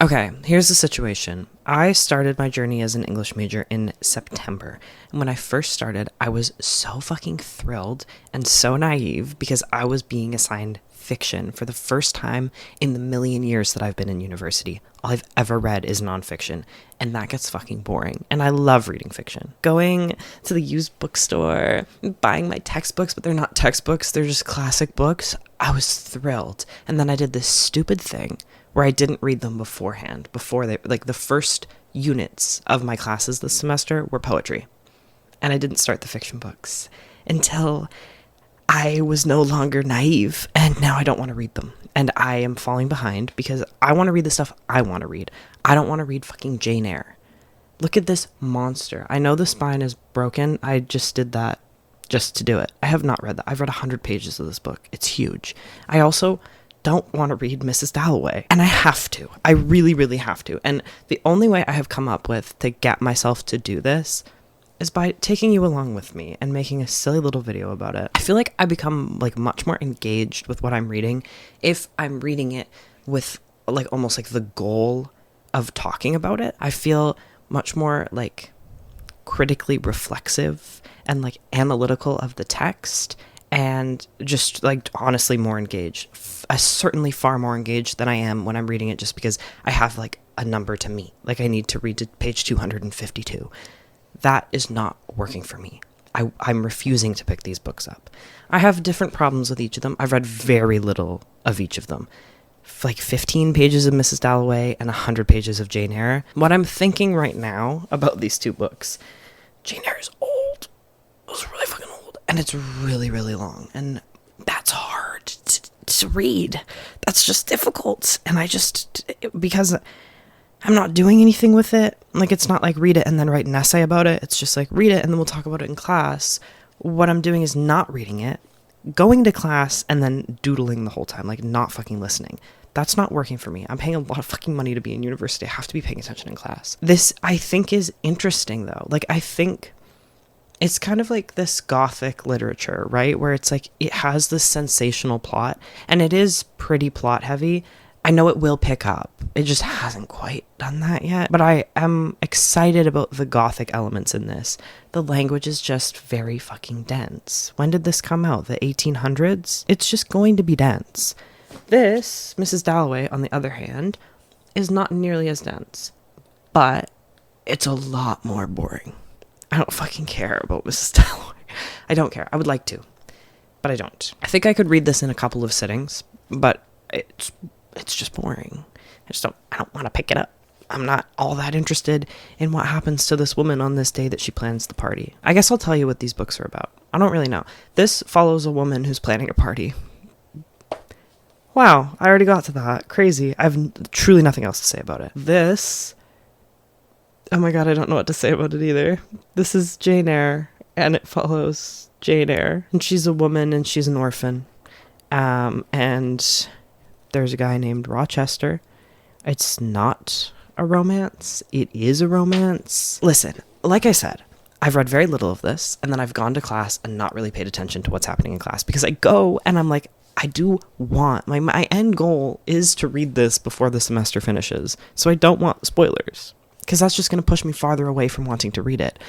Okay, here's the situation. I started my journey as an English major in September. And when I first started, I was so fucking thrilled and so naive because I was being assigned fiction for the first time in the million years that I've been in university. All I've ever read is nonfiction, and that gets fucking boring. And I love reading fiction. Going to the used bookstore, buying my textbooks, but they're not textbooks, they're just classic books. I was thrilled. And then I did this stupid thing where I didn't read them beforehand, before they, like, the first units of my classes this semester were poetry. And I didn't start the fiction books until I was no longer naive, and now I don't want to read them. And I am falling behind because I want to read the stuff I want to read. I don't want to read fucking Jane Eyre. Look at this monster. I know the spine is broken. I just did that just to do it. I have not read that. I've read 100 pages of this book. It's huge. I also don't want to read Mrs. Dalloway. And I have to. I really, really have to. And the only way I have come up with to get myself to do this is by taking you along with me and making a silly little video about it. I feel like I become like much more engaged with what I'm reading if I'm reading it with like almost like the goal of talking about it. I feel much more like critically reflexive and like analytical of the text, and just like honestly more engaged. Certainly far more engaged than I am when I'm reading it just because I have like a number to meet. Like I need to read to page 252. That is not working for me. I'm refusing to pick these books up. I have different problems with each of them. I've read very little of each of them. Like 15 pages of Mrs. Dalloway and 100 pages of Jane Eyre. What I'm thinking right now about these two books, Jane Eyre is old. It was really fucking old. And it's really, really long. And that's hard to read. That's just difficult. And because I'm not doing anything with it. Like, it's not like read it and then write an essay about it. It's just like read it and then we'll talk about it in class. What I'm doing is not reading it, going to class, and then doodling the whole time, like not fucking listening. That's not working for me. I'm paying a lot of fucking money to be in university. I have to be paying attention in class. This, I think, is interesting, though. Like, I think it's kind of like this gothic literature, right? Where it's like, it has this sensational plot, and it is pretty plot heavy. I know it will pick up. It just hasn't quite done that yet. But I am excited about the gothic elements in this. The language is just very fucking dense. When did this come out? The 1800s? It's just going to be dense. This, Mrs. Dalloway, on the other hand, is not nearly as dense. But it's a lot more boring. I don't fucking care about Mrs. Dalloway. I don't care. I would like to, but I don't. I think I could read this in a couple of sittings, but it's just boring. I don't want to pick it up. I'm not all that interested in what happens to this woman on this day that she plans the party. I guess I'll tell you what these books are about. I don't really know. This follows a woman who's planning a party. Wow, I already got to that. Crazy. I have truly nothing else to say about it. This, oh my god, I don't know what to say about it either. This is Jane Eyre, and it follows Jane Eyre. And she's a woman, and she's an orphan. And there's a guy named Rochester. It's not a romance. It is a romance. Listen, like I said, I've read very little of this, and then I've gone to class and not really paid attention to what's happening in class, because I go and I'm like, I do want, my end goal is to read this before the semester finishes, so I don't want spoilers, because that's just going to push me farther away from wanting to read it.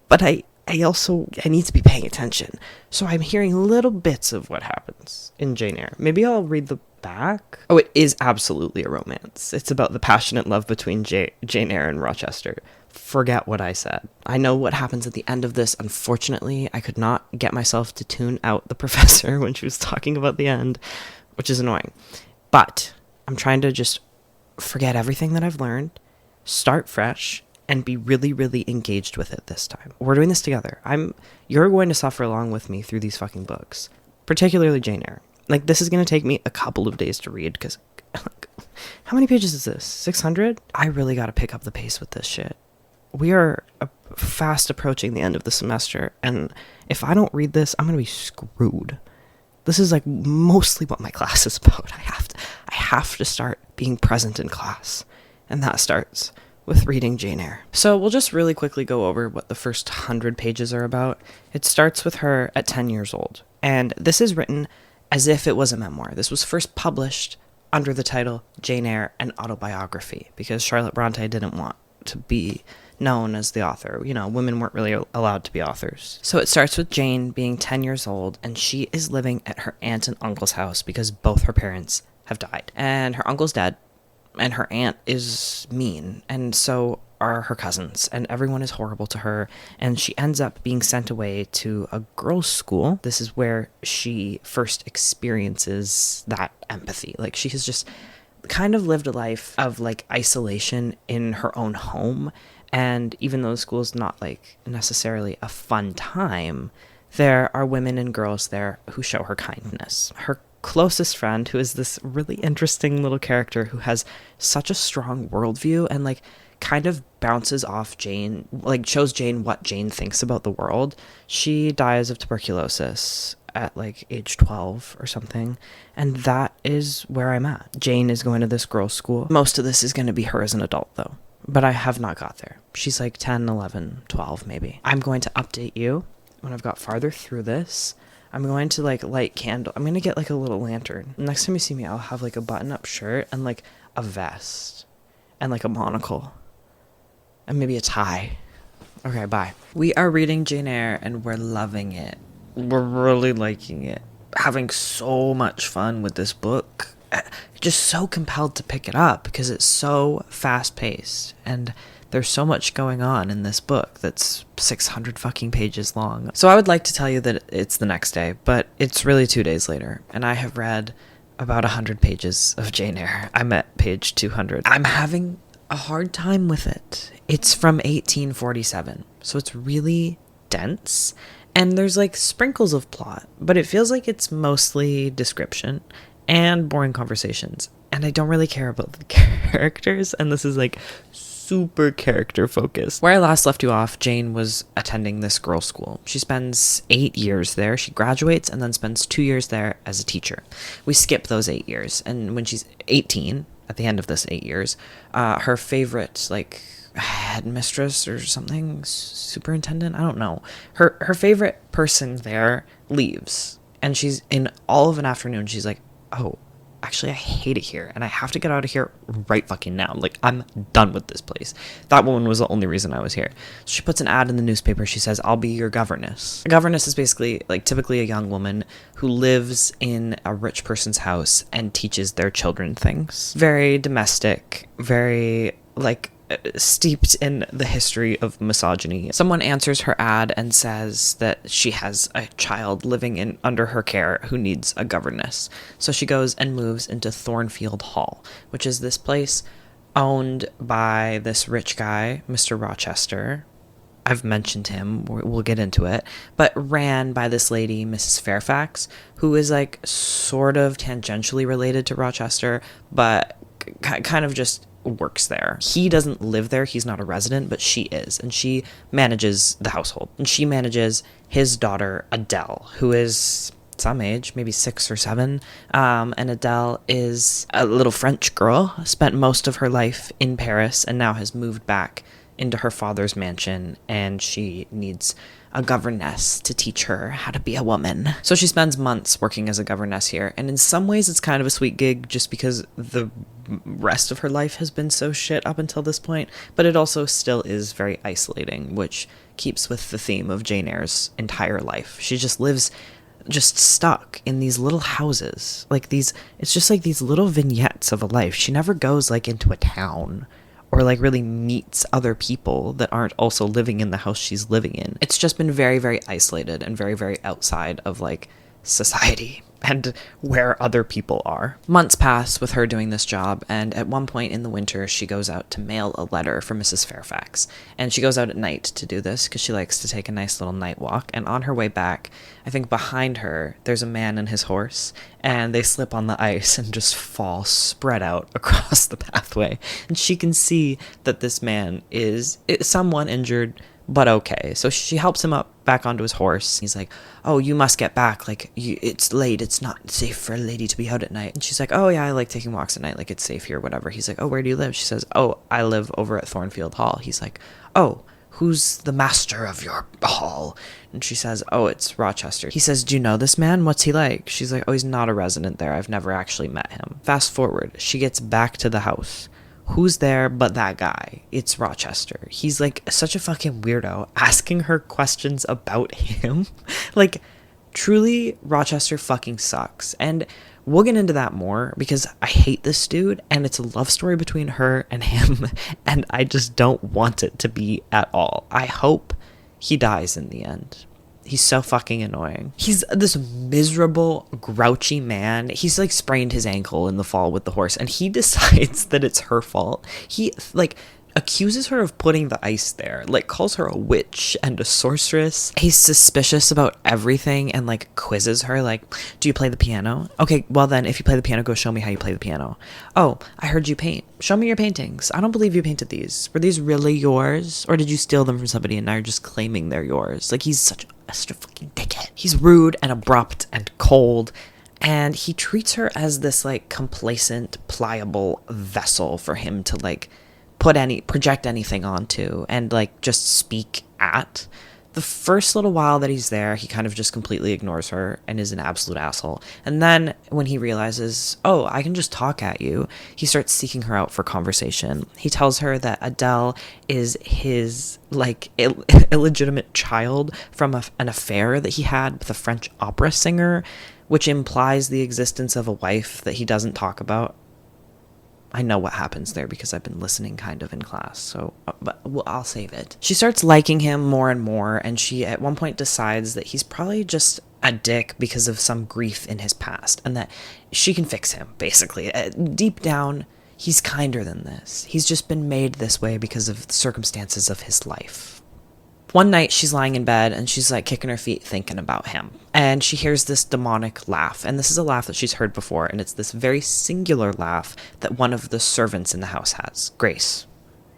But I need to be paying attention, so I'm hearing little bits of what happens in Jane Eyre. Maybe I'll read the back. Oh, it is absolutely a romance. It's about the passionate love between Jane Eyre and Rochester. Forget what I said. I know what happens at the end of this. Unfortunately, I could not get myself to tune out the professor when she was talking about the end, which is annoying. But I'm trying to just forget everything that I've learned, start fresh, and be really, really engaged with it this time. We're doing this together. You're going to suffer along with me through these fucking books, particularly Jane Eyre. Like, this is going to take me a couple of days to read, because how many pages is this? 600? I really got to pick up the pace with this shit. We are fast approaching the end of the semester, and if I don't read this, I'm going to be screwed. This is like mostly what my class is about. I have to start being present in class, and that starts with reading Jane Eyre. So we'll just really quickly go over what the first 100 pages are about. It starts with her at 10 years old, and this is written as if it was a memoir. This was first published under the title Jane Eyre, an autobiography, because Charlotte Bronte didn't want to be known as the author. You know, women weren't really allowed to be authors. So it starts with Jane being 10 years old, and she is living at her aunt and uncle's house because both her parents have died. And her uncle's dead, and her aunt is mean, and so are her cousins, and everyone is horrible to her, and she ends up being sent away to a girls' school. This is where she first experiences that empathy. Like, she has just kind of lived a life of, like, isolation in her own home, and even though the school is not, like, necessarily a fun time, there are women and girls there who show her kindness. Her closest friend, who is this really interesting little character who has such a strong worldview and, like, kind of bounces off Jane, like, shows Jane what Jane thinks about the world. She dies of tuberculosis at, like, age 12 or something, and that is where I'm at. Jane is going to this girls' school. Most of this is going to be her as an adult, though, but I have not got there. She's like 10, 11, 12 maybe. I'm going to update you when I've got farther through this. I'm going to, like, light candle. I'm going to get, like, a little lantern. Next time you see me, I'll have, like, a button-up shirt and, like, a vest and, like, a monocle and maybe a tie. Okay, bye. We are reading Jane Eyre, and we're loving it. We're really liking it. Having so much fun with this book. Just so compelled to pick it up because it's so fast-paced, and there's so much going on in this book that's 600 fucking pages long. So I would like to tell you that it's the next day, but it's really 2 days later, and I have read about 100 pages of Jane Eyre. I'm at page 200. I'm having a hard time with it. It's from 1847, so it's really dense, and there's, like, sprinkles of plot, but it feels like it's mostly description and boring conversations, and I don't really care about the characters, and this is, like, super character focused. Where I last left you off, Jane was attending this girls' school. She spends 8 years there. She graduates and then spends 2 years there as a teacher. We skip those 8 years, and when she's 18, at the end of this 8 years, her favorite, like, headmistress or something, superintendent, I don't know, her favorite person there leaves, and she's in all of an afternoon, she's like, oh, actually, I hate it here, and I have to get out of here right fucking now. Like, I'm done with this place. That woman was the only reason I was here. So she puts an ad in the newspaper. She says, I'll be your governess. A governess is basically, like, typically a young woman who lives in a rich person's house and teaches their children things. Very domestic, very, like, steeped in the history of misogyny. Someone answers her ad and says that she has a child living in under her care who needs a governess. So she goes and moves into Thornfield Hall, which is this place owned by this rich guy, Mr. Rochester. I've mentioned him, we'll get into it, but ran by this lady, Mrs. Fairfax, who is, like, sort of tangentially related to Rochester, but kind of just works there. He doesn't live there, he's not a resident, but she is, and she manages the household. And she manages his daughter, Adele, who is some age, maybe 6 or 7, and Adele is a little French girl, spent most of her life in Paris, and now has moved back into her father's mansion, and she needs a governess to teach her how to be a woman. So she spends months working as a governess here, and in some ways it's kind of a sweet gig just because the rest of her life has been so shit up until this point, but it also still is very isolating, which keeps with the theme of Jane Eyre's entire life. She just lives just stuck in these little houses, like these, it's just like these little vignettes of a life. She never goes, like, into a town or, like, really meets other people that aren't also living in the house she's living in. It's just been very, very isolated and very, very outside of, like, society and where other people are. Months pass with her doing this job, and at one point in the winter, she goes out to mail a letter for Mrs. Fairfax. And she goes out at night to do this because she likes to take a nice little night walk. And on her way back, I think behind her, there's a man and his horse, and they slip on the ice and just fall spread out across the pathway. And she can see that this man is somewhat injured, but okay. So she helps him up back onto his horse. He's like, oh, you must get back. Like, it's late. It's not safe for a lady to be out at night. And she's like, oh, yeah, I like taking walks at night. Like, it's safe here, whatever. He's like, oh, where do you live? She says, oh, I live over at Thornfield Hall. He's like, oh, who's the master of your hall? And she says, oh, it's Rochester. He says, do you know this man? What's he like? She's like, oh, he's not a resident there. I've never actually met him. Fast forward, she gets back to the house. Who's there but that guy? It's Rochester. He's like such a fucking weirdo, asking her questions about him. Like, truly, Rochester fucking sucks. And we'll get into that more because I hate this dude and it's a love story between her and him. And I just don't want it to be at all. I hope he dies in the end. He's so fucking annoying. He's this miserable, grouchy man. He's like sprained his ankle in the fall with the horse and he decides that it's her fault. He like accuses her of putting the ice there, like calls her a witch and a sorceress. He's suspicious about everything and like quizzes her like, do you play the piano? Okay, well then if you play the piano, go show me how you play the piano. Oh, I heard you paint. Show me your paintings. I don't believe you painted these. Were these really yours? Or did you steal them from somebody and now you're just claiming they're yours? Like, he's such a fucking dickhead. He's rude and abrupt and cold. And he treats her as this like complacent, pliable vessel for him to like project anything onto and like just speak at. The first little while that he's there, he kind of just completely ignores her and is an absolute asshole. And then when he realizes, oh, I can just talk at you, he starts seeking her out for conversation. He tells her that Adele is his like illegitimate child from an affair that he had with a French opera singer, which implies the existence of a wife that he doesn't talk about. I know what happens there because I've been listening kind of in class, so but I'll save it. She starts liking him more and more, and she at one point decides that he's probably just a dick because of some grief in his past, and that she can fix him, basically. Deep down, he's kinder than this. He's just been made this way because of the circumstances of his life. One night, she's lying in bed, and she's, like, kicking her feet thinking about him. And she hears this demonic laugh. And this is a laugh that she's heard before, and it's this very singular laugh that one of the servants in the house has. Grace.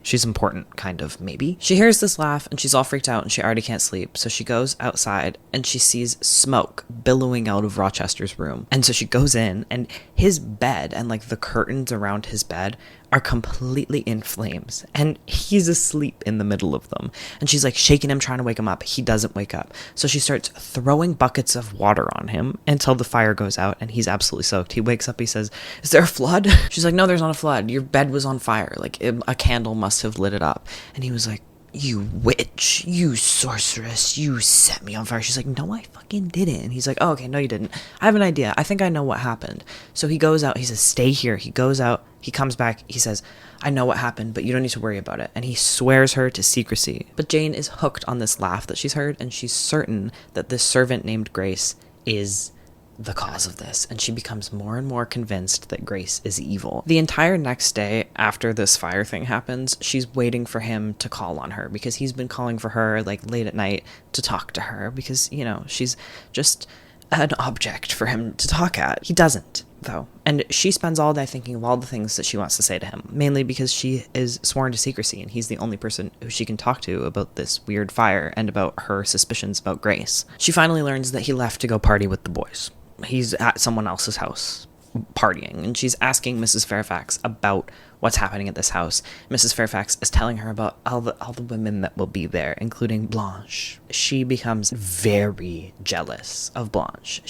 She's important, kind of, maybe. She hears this laugh, and she's all freaked out, and she already can't sleep. So she goes outside, and she sees smoke billowing out of Rochester's room. And so she goes in, and his bed, and, like, the curtains around his bed are completely in flames. And he's asleep in the middle of them. And she's, like, shaking him, trying to wake him up. He doesn't wake up. So she starts throwing buckets of water on him until the fire goes out, and he's absolutely soaked. He wakes up, he says, is there a flood? She's like, no, there's not a flood. Your bed was on fire. Like, a candle must have lit it up. And he was like, you witch, you sorceress, you set me on fire. She's like, no, I fucking didn't. And he's like, oh, okay, no, you didn't. I have an idea. I think I know what happened. So he goes out. He says, stay here. He goes out. He comes back. He says, I know what happened, but you don't need to worry about it. And he swears her to secrecy. But Jane is hooked on this laugh that she's heard, and she's certain that this servant named Grace is the cause of this, and she becomes more and more convinced that Grace is evil. The entire next day after this fire thing happens, she's waiting for him to call on her because he's been calling for her like late at night to talk to her because, you know, she's just an object for him to talk at. He doesn't, though. And she spends all day thinking of all the things that she wants to say to him, mainly because she is sworn to secrecy and he's the only person who she can talk to about this weird fire and about her suspicions about Grace. She finally learns that he left to go party with the boys. He's at someone else's house partying, and she's asking Mrs. Fairfax about what's happening at this house. Mrs. Fairfax is telling her about all the women that will be there, including Blanche. She becomes very jealous of Blanche.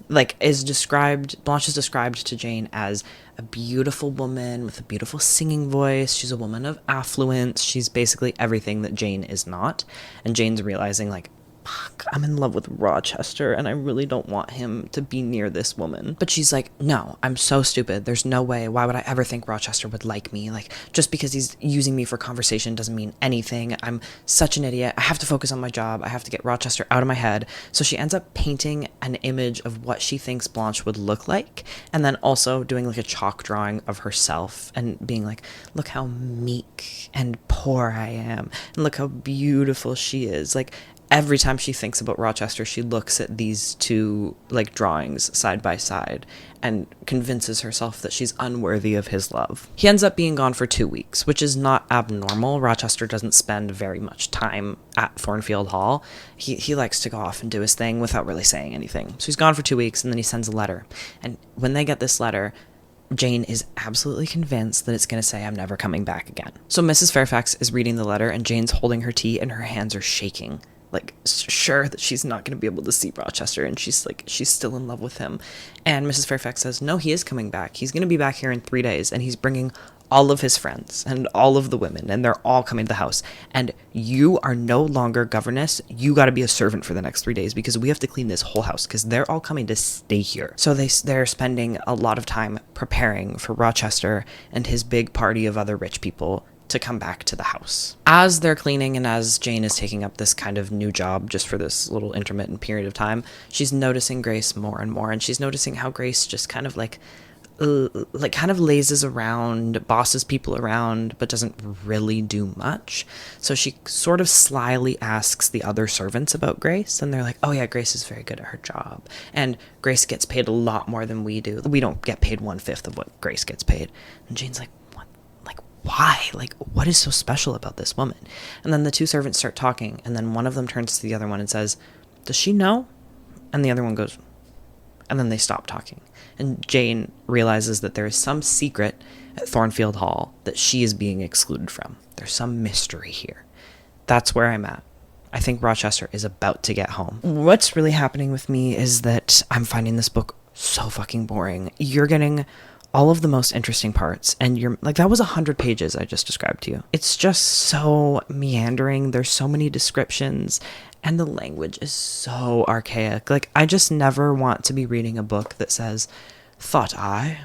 Blanche is described to Jane as a beautiful woman with a beautiful singing voice. She's a woman of affluence. She's basically everything that Jane is not. And Jane's realizing, like, fuck, I'm in love with Rochester and I really don't want him to be near this woman. But she's like, no, I'm so stupid. There's no way. Why would I ever think Rochester would like me? Like, just because he's using me for conversation doesn't mean anything. I'm such an idiot. I have to focus on my job. I have to get Rochester out of my head. So she ends up painting an image of what she thinks Blanche would look like, and then also doing like a chalk drawing of herself and being like, look how meek and poor I am, and look how beautiful she is. Like, every time she thinks about Rochester, she looks at these two, like, drawings side by side and convinces herself that she's unworthy of his love. He ends up being gone for 2 weeks, which is not abnormal. Rochester doesn't spend very much time at Thornfield Hall. He likes to go off and do his thing without really saying anything. So he's gone for 2 weeks, and then he sends a letter. And when they get this letter, Jane is absolutely convinced that it's going to say, I'm never coming back again. So Mrs. Fairfax is reading the letter, and Jane's holding her tea and her hands are shaking. Like, sure that she's not going to be able to see Rochester, and she's still in love with him. And Mrs. Fairfax says, no, he is coming back. He's going to be back here in 3 days, and he's bringing all of his friends and all of the women, and they're all coming to the house. And you are no longer governess. You got to be a servant for the next 3 days, because we have to clean this whole house, because they're all coming to stay here. So they're spending a lot of time preparing for Rochester and his big party of other rich people to come back to the house. As they're cleaning, and as Jane is taking up this kind of new job just for this little intermittent period of time, she's noticing Grace more and more, and she's noticing how Grace just kind of kind of lazes around, bosses people around, but doesn't really do much. So she sort of slyly asks the other servants about Grace, and they're like, oh yeah, Grace is very good at her job, and Grace gets paid a lot more than we do. We don't get paid 1/5 of what Grace gets paid. And Jane's like, why? Like, what is so special about this woman? And then the two servants start talking, and then one of them turns to the other one and says, does she know? And the other one goes, and then they stop talking. And Jane realizes that there is some secret at Thornfield Hall that she is being excluded from. There's some mystery here. That's where I'm at. I think Rochester is about to get home. What's really happening with me is that I'm finding this book so fucking boring. You're getting all of the most interesting parts, and you're like, that was 100 pages I just described to you. It's just so meandering. There's so many descriptions, and the language is so archaic. Like, I just never want to be reading a book that says, thought I,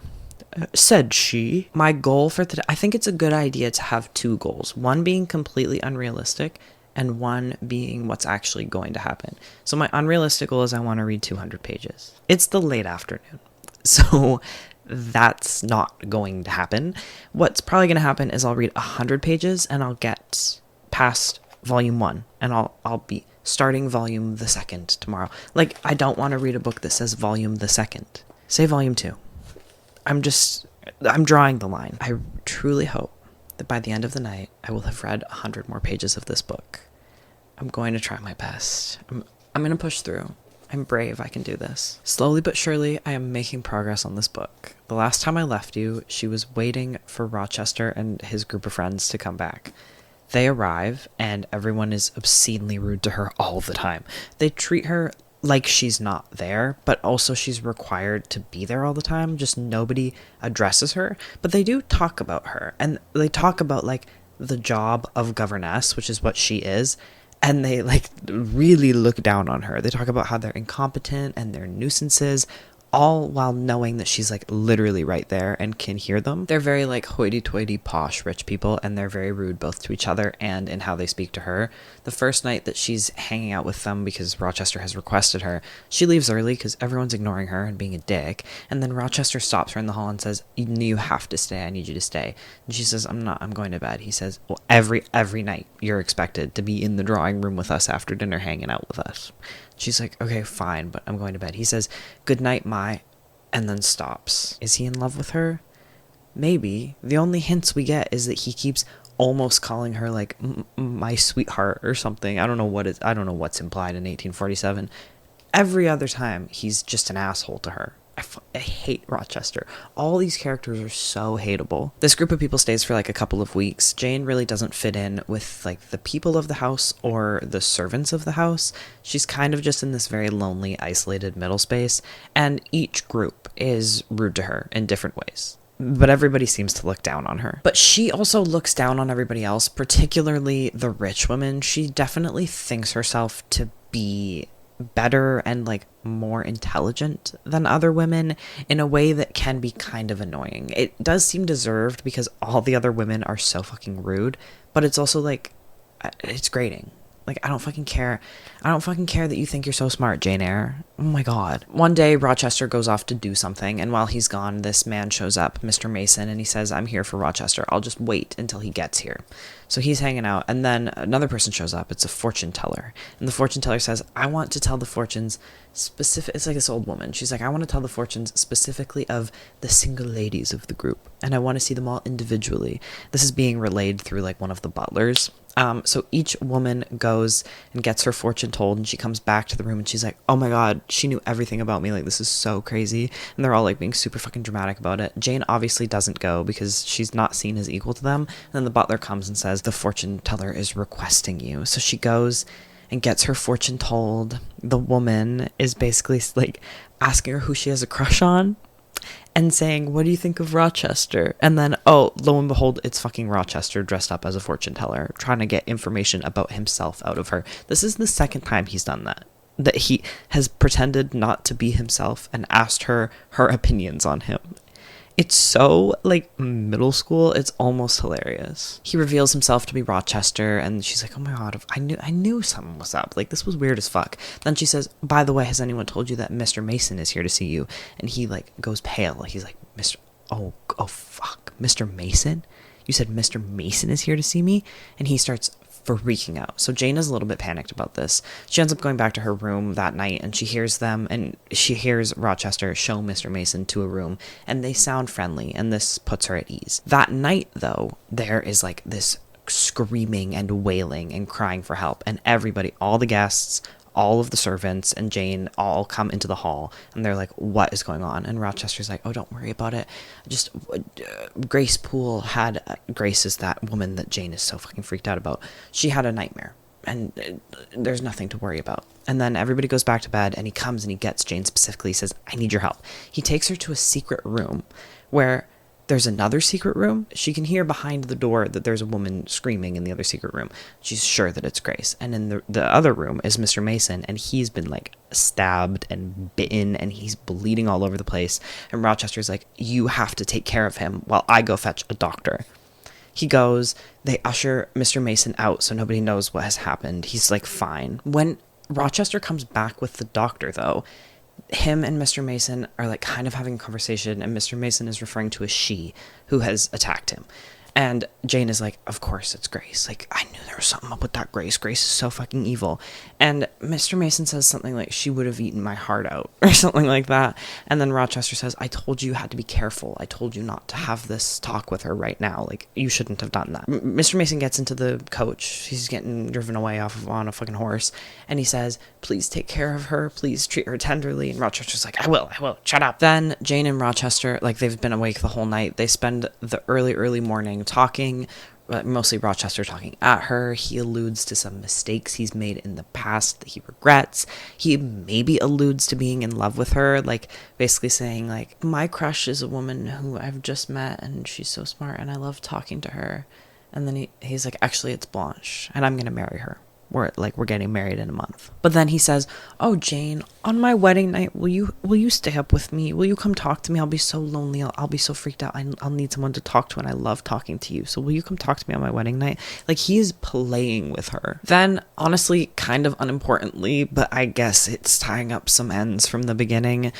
said she. My goal for today, I think it's a good idea to have two goals, one being completely unrealistic and one being what's actually going to happen. So my unrealistic goal is I want to read 200 pages. It's the late afternoon, so that's not going to happen. What's probably going to happen is I'll read 100 pages and I'll get past volume 1, and I'll be starting volume the 2nd tomorrow. Like, I don't want to read a book that says volume the 2nd. Say volume 2. I'm drawing the line. I truly hope that by the end of the night, I will have read 100 more pages of this book. I'm going to try my best. I'm going to push through. I'm brave, I can do this. Slowly but surely, I am making progress on this book. The last time I left you, she was waiting for Rochester and his group of friends to come back. They arrive, and everyone is obscenely rude to her all the time. They treat her like she's not there, but also she's required to be there all the time. Just nobody addresses her, but they do talk about her, and they talk about, like, the job of governess, which is what she is, and they, like, really look down on her. They talk about how they're incompetent and they're nuisances, all while knowing that she's, like, literally right there and can hear them. They're very, like, hoity-toity, posh, rich people, and they're very rude both to each other and in how they speak to her. The first night that she's hanging out with them because Rochester has requested her, she leaves early because everyone's ignoring her and being a dick, and then Rochester stops her in the hall and says, you have to stay, I need you to stay. And she says, I'm not, I'm going to bed. He says, well, every night you're expected to be in the drawing room with us after dinner hanging out with us. She's like, okay, fine, but I'm going to bed. He says, good night, and then stops. Is he in love with her? Maybe. The only hints we get is that he keeps almost calling her, like, my sweetheart or something. I don't know what's implied in 1847. Every other time, he's just an asshole to her. I hate Rochester. All these characters are so hateable. This group of people stays for, like, a couple of weeks. Jane really doesn't fit in with, like, the people of the house or the servants of the house. She's kind of just in this very lonely, isolated middle space, and each group is rude to her in different ways. But everybody seems to look down on her. But she also looks down on everybody else, particularly the rich women. She definitely thinks herself to be better and, like, more intelligent than other women in a way that can be kind of annoying. It does seem deserved because all the other women are so fucking rude, but it's also, like, it's grating. Like, I don't fucking care. I don't fucking care that you think you're so smart, Jane Eyre. Oh my god. One day, Rochester goes off to do something, and while he's gone, this man shows up, Mr. Mason, and he says, I'm here for Rochester. I'll just wait until he gets here. So he's hanging out, and then another person shows up. It's a fortune teller. And the fortune teller says, I want to tell the fortunes specific. It's like this old woman. She's like, I want to tell the fortunes specifically of the single ladies of the group, and I want to see them all individually. This is being relayed through, like, one of the butlers. So each woman goes and gets her fortune told, and she comes back to the room and she's like, oh my god, she knew everything about me, like this is so crazy. And they're all like being super fucking dramatic about it. Jane obviously doesn't go because she's not seen as equal to them. And then the butler comes and says the fortune teller is requesting you. So she goes and gets her fortune told. The woman is basically like asking her who she has a crush on and saying, what do you think of Rochester? And then, oh, lo and behold, it's fucking Rochester dressed up as a fortune teller, trying to get information about himself out of her. This is the second time he's done that. That he has pretended not to be himself and asked her opinions on him. It's so, like, middle school, it's almost hilarious. He reveals himself to be Rochester, and she's like, oh my god, I knew something was up. Like, this was weird as fuck. Then she says, by the way, has anyone told you that Mr. Mason is here to see you? And he, like, goes pale. He's like, oh fuck, Mr. Mason? You said Mr. Mason is here to see me? And he starts freaking out. So Jane is a little bit panicked about this. She ends up going back to her room that night, and she hears Rochester show Mr. Mason to a room, and they sound friendly, and this puts her at ease. That night, though, there is like this screaming and wailing and crying for help, and everybody, all the guests, all of the servants, and Jane all come into the hall, and they're like, what is going on? And Rochester's like, oh, don't worry about it. Just Grace Poole had, Grace is that woman that Jane is so fucking freaked out about. She had a nightmare, and there's nothing to worry about. And then everybody goes back to bed, and he comes and he gets Jane specifically. He says, I need your help. He takes her to a secret room where there's another secret room. She can hear behind the door that there's a woman screaming in the other secret room. She's sure that it's Grace. And in the other room is Mr. Mason, and he's been like stabbed and bitten, and he's bleeding all over the place. And Rochester's like, you have to take care of him while I go fetch a doctor. He goes, they usher Mr. Mason out so nobody knows what has happened. He's like, fine. When Rochester comes back with the doctor, though, him and Mr. Mason are like kind of having a conversation, and Mr. Mason is referring to a she who has attacked him. And Jane is like, of course it's Grace. Like, I knew there was something up with that Grace. Grace is so fucking evil. And Mr. Mason says something like, she would have eaten my heart out, or something like that. And then Rochester says, I told you had to be careful. I told you not to have this talk with her right now. Like, you shouldn't have done that. Mr. Mason gets into the coach. He's getting driven away on a fucking horse. And he says, please take care of her. Please treat her tenderly. And Rochester's like, I will. Shut up. Then Jane and Rochester, like, they've been awake the whole night. They spend the early morning talking, mostly Rochester talking at her. He alludes to some mistakes he's made in the past that he regrets. He maybe alludes to being in love with her, like basically saying like, my crush is a woman who I've just met, and she's so smart and I love talking to her. And then he's like, actually it's Blanche, and I'm gonna marry her. We're getting married in a month. But then he says, oh, Jane, on my wedding night, will you stay up with me? Will you come talk to me? I'll be so lonely. I'll be so freaked out. I'll need someone to talk to, and I love talking to you. So will you come talk to me on my wedding night? Like, he's playing with her. Then, honestly, kind of unimportantly, but I guess it's tying up some ends from the beginning,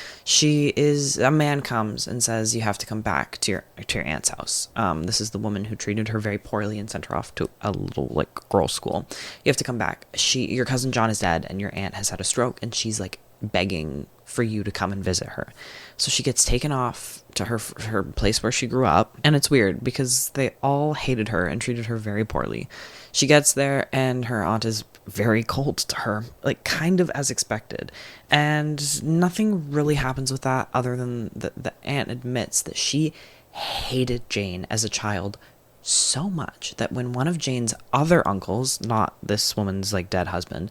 a man comes and says, you have to come back to your aunt's house. This is the woman who treated her very poorly and sent her off to a little, like, girls' school. You have to come back. Your cousin John is dead, and your aunt has had a stroke, and she's like begging for you to come and visit her. So she gets taken off to her place where she grew up, and it's weird because they all hated her and treated her very poorly. She gets there, and her aunt is very cold to her, like kind of as expected, and nothing really happens with that other than the aunt admits that she hated Jane as a child so much that when one of Jane's other uncles, not this woman's like dead husband,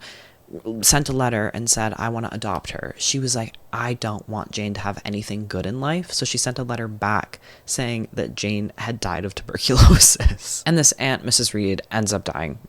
sent a letter and said, I want to adopt her, she was like, I don't want Jane to have anything good in life. So she sent a letter back saying that Jane had died of tuberculosis. And this aunt, Mrs. Reed, ends up dying.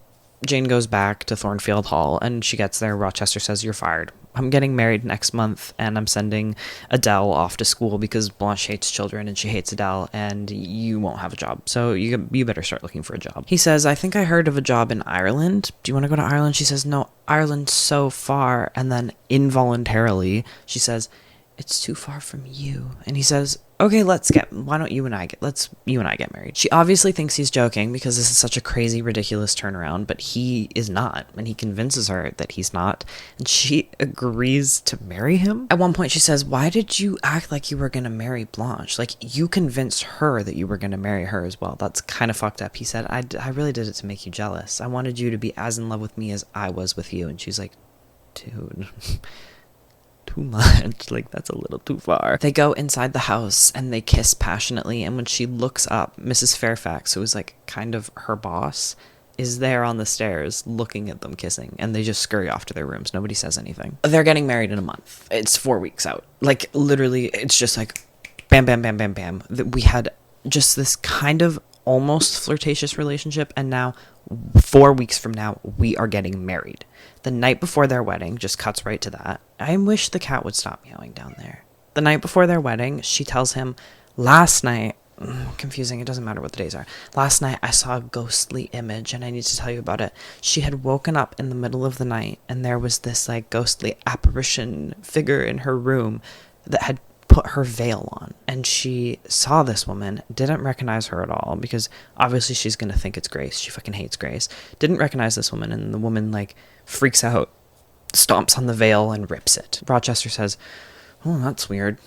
Jane goes back to Thornfield Hall, and she gets there. Rochester says, you're fired. I'm getting married next month, and I'm sending Adele off to school because Blanche hates children and she hates Adele, and you won't have a job. So you better start looking for a job. He says, I think I heard of a job in Ireland. Do you want to go to Ireland? She says, no, Ireland's so far. And then involuntarily, she says, it's too far from you. And he says, okay, why don't you and I get married. She obviously thinks he's joking because this is such a crazy, ridiculous turnaround, but he is not. And he convinces her that he's not. And she agrees to marry him. At one point she says, why did you act like you were going to marry Blanche? Like, you convinced her that you were going to marry her as well. That's kind of fucked up. He said, I really did it to make you jealous. I wanted you to be as in love with me as I was with you. And she's like, dude... too much. Like, that's a little too far. They go inside the house and they kiss passionately, and when she looks up, Mrs. Fairfax, who is like kind of her boss, is there on the stairs looking at them kissing, and they just scurry off to their rooms. Nobody says anything. They're getting married in a month. It's 4 weeks out. Like, literally, it's just like bam, bam, bam, bam, bam. We had just this kind of almost flirtatious relationship, and now 4 weeks from now we are getting married. The night before their wedding, just cuts right to that. I wish the cat would stop meowing down there. The night before their wedding, she tells him, last night, confusing, it doesn't matter what the days are. Last night I saw a ghostly image and I need to tell you about it. She had woken up in the middle of the night and there was this like ghostly apparition figure in her room that had put her veil on, and she saw this woman, didn't recognize her at all because obviously she's gonna think it's Grace. She fucking hates Grace. Didn't recognize this woman, and the woman like freaks out, stomps on the veil and rips it. Rochester says, oh, that's weird.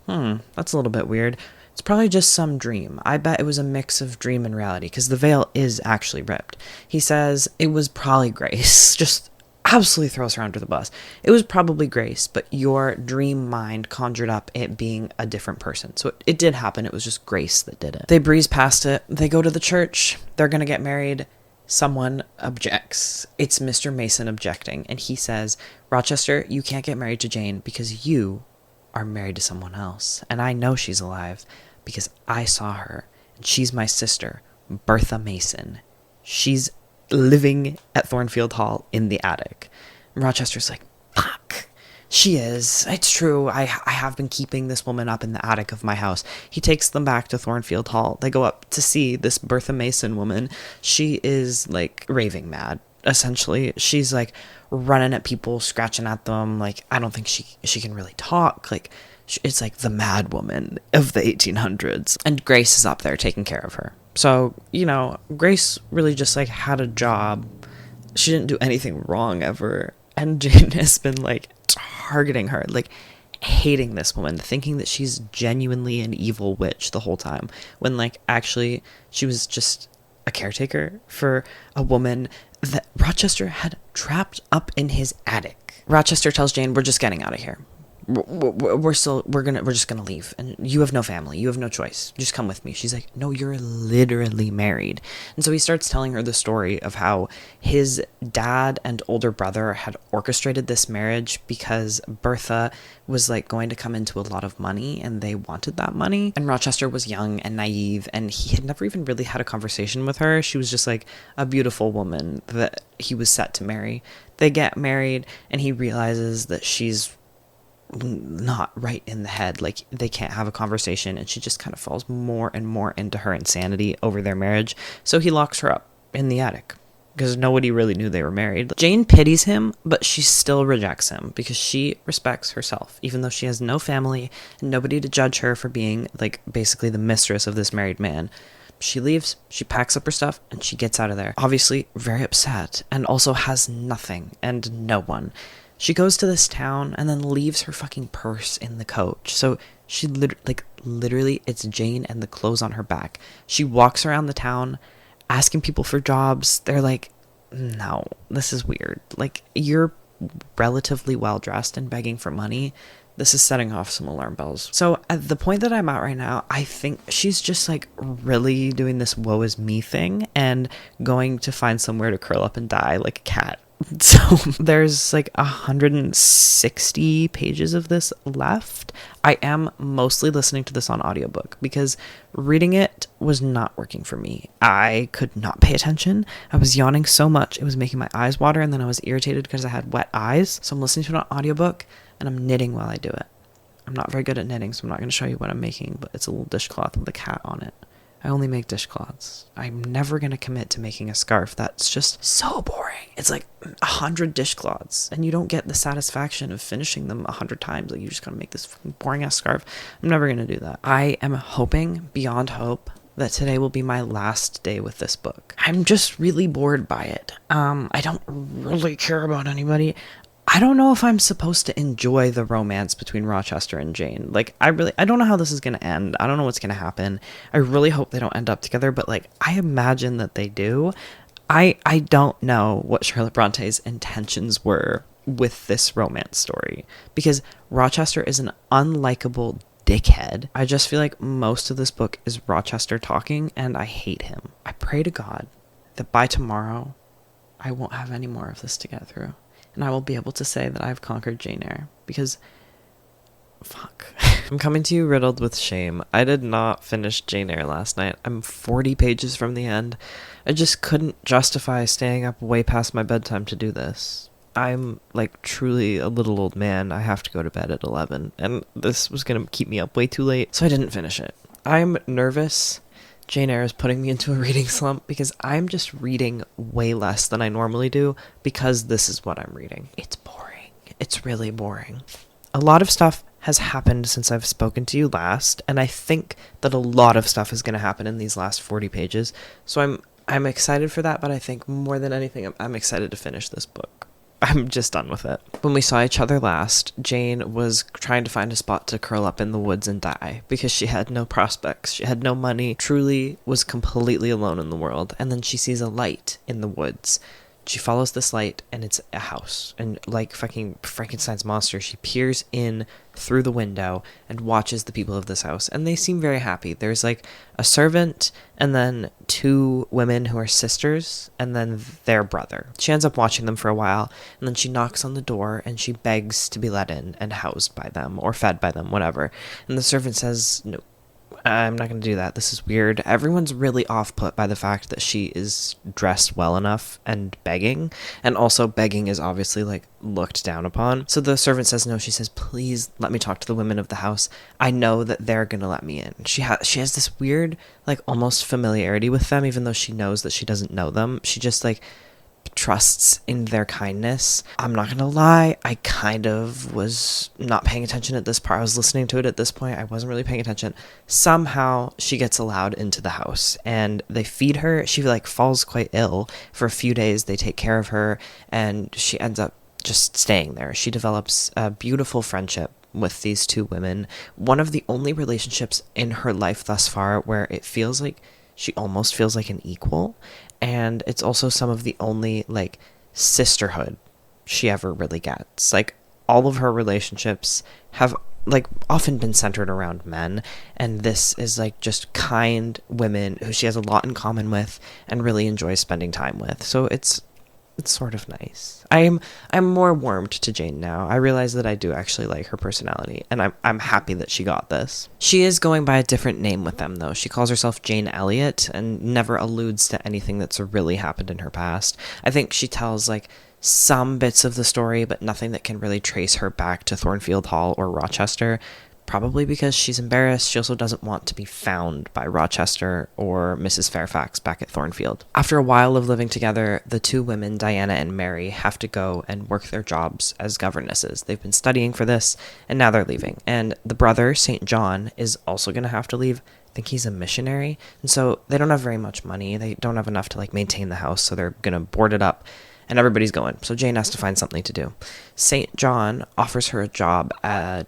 That's a little bit weird. It's probably just some dream. I bet it was a mix of dream and reality because the veil is actually ripped. He says it was probably Grace. Just absolutely throws her under the bus. It was probably Grace, but your dream mind conjured up it being a different person. So it did happen. It was just Grace that did it. They breeze past it. They go to the church. They're going to get married. Someone objects. It's Mr. Mason objecting. And he says, Rochester, you can't get married to Jane because you are married to someone else. And I know she's alive because I saw her. And she's my sister, Bertha Mason. She's living at Thornfield Hall in the attic. And Rochester's like, fuck. She is. It's true. I have been keeping this woman up in the attic of my house. He takes them back to Thornfield Hall. They go up to see this Bertha Mason woman. She is like raving mad, essentially. She's like running at people, scratching at them. Like, I don't think she can really talk. Like, it's like the mad woman of the 1800s. And Grace is up there taking care of her. So, you know, Grace really just like had a job. She didn't do anything wrong ever. And Jane has been like targeting her, like hating this woman, thinking that she's genuinely an evil witch the whole time, when like actually she was just a caretaker for a woman that Rochester had trapped up in his attic. Rochester tells Jane, we're just getting out of here. We're just gonna leave, and you have no family, you have no choice, just come with me. She's like, no, you're literally married. And so he starts telling her the story of how his dad and older brother had orchestrated this marriage because Bertha was like going to come into a lot of money and they wanted that money, and Rochester was young and naive and he had never even really had a conversation with her. She was just like a beautiful woman that he was set to marry. They get married and he realizes that she's not right in the head. Like, they can't have a conversation, and she just kind of falls more and more into her insanity over their marriage. So he locks her up in the attic because nobody really knew they were married. Jane pities him, but she still rejects him because she respects herself, even though she has no family and nobody to judge her for being like basically the mistress of this married man. She leaves, she packs up her stuff, and she gets out of there, obviously very upset, and also has nothing and no one. She goes to this town and then leaves her fucking purse in the coach. So she literally, it's Jane and the clothes on her back. She walks around the town asking people for jobs. They're like, no, this is weird. Like, you're relatively well dressed and begging for money. This is setting off some alarm bells. So at the point that I'm at right now, I think she's just like really doing this woe is me thing and going to find somewhere to curl up and die like a cat. So there's like 160 pages of this left. I am mostly listening to this on audiobook because reading it was not working for me. I could not pay attention. I was yawning so much. It was making my eyes water, and then I was irritated because I had wet eyes. So I'm listening to it on audiobook and I'm knitting while I do it. I'm not very good at knitting, so I'm not going to show you what I'm making, but it's a little dishcloth with a cat on it. I only make dishcloths. I'm never going to commit to making a scarf. That's just so boring. It's like 100 dishcloths, and you don't get the satisfaction of finishing them 100 times. Like, you just got to make this fucking boring ass scarf. I'm never going to do that. I am hoping beyond hope that today will be my last day with this book. I'm just really bored by it. I don't really care about anybody. I don't know if I'm supposed to enjoy the romance between Rochester and Jane. Like, I don't know how this is going to end. I don't know what's going to happen. I really hope they don't end up together, but like, I imagine that they do. I don't know what Charlotte Bronte's intentions were with this romance story, because Rochester is an unlikable dickhead. I just feel like most of this book is Rochester talking, and I hate him. I pray to God that by tomorrow, I won't have any more of this to get through. And I will be able to say that I've conquered Jane Eyre, because fuck. I'm coming to you riddled with shame. I did not finish Jane Eyre last night. I'm 40 pages from the end. I just couldn't justify staying up way past my bedtime to do this. I'm like truly a little old man. I have to go to bed at 11, and this was going to keep me up way too late, so I didn't finish it. I'm nervous. Jane Eyre is putting me into a reading slump because I'm just reading way less than I normally do, because this is what I'm reading. It's boring. It's really boring. A lot of stuff has happened since I've spoken to you last, and I think that a lot of stuff is going to happen in these last 40 pages. So I'm excited for that, but I think more than anything, I'm excited to finish this book. I'm just done with it. When we saw each other last, Jane was trying to find a spot to curl up in the woods and die, because she had no prospects. She had no money, truly was completely alone in the world. And then she sees a light in the woods. She follows this light, and it's a house. And like fucking Frankenstein's monster, she peers in through the window and watches the people of this house. And they seem very happy. There's like a servant, and then two women who are sisters, and then their brother. She ends up watching them for a while, and then she knocks on the door, and she begs to be let in and housed by them, or fed by them, whatever. And the servant says, no, I'm not going to do that. This is weird. Everyone's really off-put by the fact that she is dressed well enough and begging. And also begging is obviously like looked down upon. So the servant says no. She says, please let me talk to the women of the house. I know that they're going to let me in. She has this weird, like almost familiarity with them, even though she knows that she doesn't know them. She just like trusts in their kindness. I'm not gonna lie, I kind of was not paying attention at this part. I was listening to it at this point. I wasn't really paying attention. Somehow she gets allowed into the house, and they feed her. She like falls quite ill for a few days. They take care of her, and she ends up just staying there. She develops a beautiful friendship with these two women. One of the only relationships in her life thus far where it feels like she almost feels like an equal. And it's also some of the only like sisterhood she ever really gets. Like, all of her relationships have like often been centered around men, and this is like just kind women who she has a lot in common with and really enjoys spending time with. So it's sort of nice. I'm more warmed to Jane now. I realize that I do actually like her personality, and I'm happy that she got this. She is going by a different name with them, though. She calls herself Jane Elliot and never alludes to anything that's really happened in her past. I think she tells like some bits of the story, but nothing that can really trace her back to Thornfield Hall or Rochester. Probably because she's embarrassed. She also doesn't want to be found by Rochester or Mrs. Fairfax back at Thornfield. After a while of living together, the two women, Diana and Mary, have to go and work their jobs as governesses. They've been studying for this, and now they're leaving. And the brother, St. John, is also going to have to leave. I think he's a missionary. And so they don't have very much money. They don't have enough to like maintain the house, so they're going to board it up. And everybody's going, so Jane has to find something to do. St. John offers her a job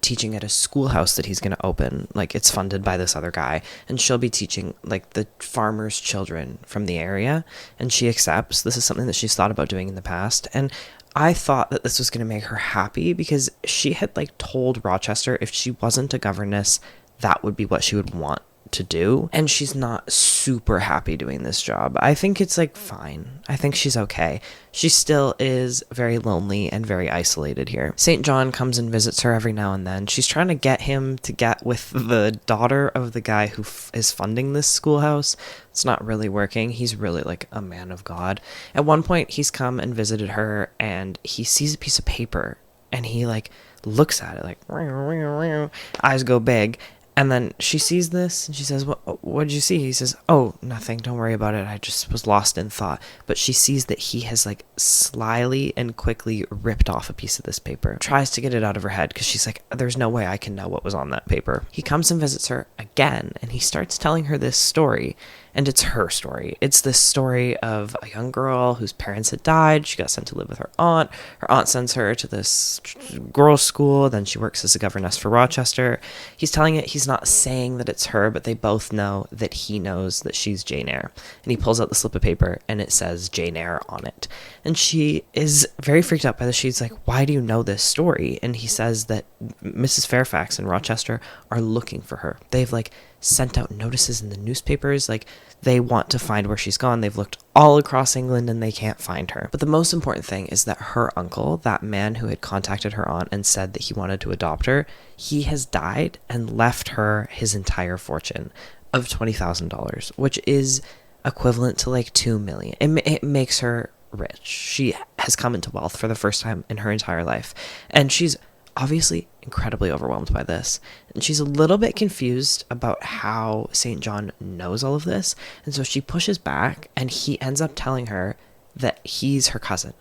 teaching at a schoolhouse that he's going to open. Like, it's funded by this other guy, and she'll be teaching like the farmers' children from the area, and she accepts. This is something that she's thought about doing in the past, and I thought that this was going to make her happy, because she had like told Rochester if she wasn't a governess, that would be what she would want to do, and she's not super happy doing this job. I think it's like fine. I think she's okay. She still is very lonely and very isolated here. St. John comes and visits her every now and then. She's trying to get him to get with the daughter of the guy who is funding this schoolhouse. It's not really working. He's really like a man of God. At one point, he's come and visited her, and he sees a piece of paper, and he like looks at it like eyes go big. And then she sees this and she says, what did you see? He says, oh, nothing. Don't worry about it. I just was lost in thought. But she sees that he has like slyly and quickly ripped off a piece of this paper. Tries to get it out of her head because she's like, there's no way I can know what was on that paper. He comes and visits her again and he starts telling her this story. And it's her story. It's this story of a young girl whose parents had died. She got sent to live with her aunt. Her aunt sends her to this girls' school. Then she works as a governess for Rochester. He's telling it. He's not saying that it's her, but they both know that he knows that she's Jane Eyre. And he pulls out the slip of paper and it says Jane Eyre on it. And she is very freaked out by this. She's like, why do you know this story? And he says that Mrs. Fairfax and Rochester are looking for her. They've like sent out notices in the newspapers, like they want to find where she's gone. They've looked all across England and they can't find her. But the most important thing is that her uncle, that man who had contacted her aunt and said that he wanted to adopt her, he has died and left her his entire fortune of $20,000, which is equivalent to like $2 million. It makes her rich. She has come into wealth for the first time in her entire life, and she's obviously incredibly overwhelmed by this, and she's a little bit confused about how St. John knows all of this, and so she pushes back, and he ends up telling her that he's her cousin,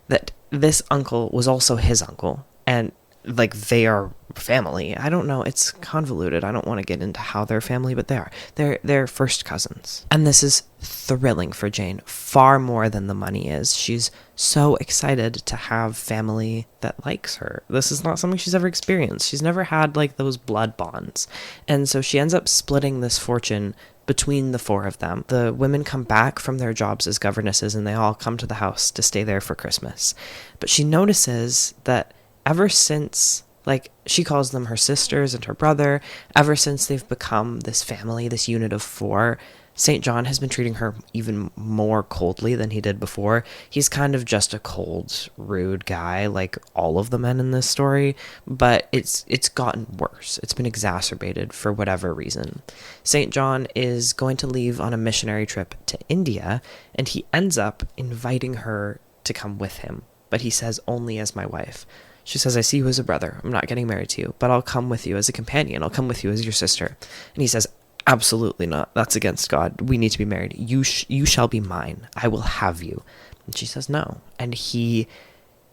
that this uncle was also his uncle, and like they are family. I don't know, it's convoluted. I don't want to get into how they're family, but they are. They're first cousins. And this is thrilling for Jane, far more than the money is. She's so excited to have family that likes her. This is not something she's ever experienced. She's never had like those blood bonds. And so she ends up splitting this fortune between the four of them. The women come back from their jobs as governesses and they all come to the house to stay there for Christmas. But she notices that ever since, like, she calls them her sisters and her brother, ever since they've become this family, this unit of four, St. John has been treating her even more coldly than he did before. He's kind of just a cold, rude guy, like all of the men in this story, but it's gotten worse. It's been exacerbated for whatever reason. St. John is going to leave on a missionary trip to India, and he ends up inviting her to come with him, but he says only as my wife. She says, I see you as a brother. I'm not getting married to you, but I'll come with you as a companion. I'll come with you as your sister. And he says, absolutely not. That's against God. We need to be married. You shall be mine. I will have you. And she says no. And he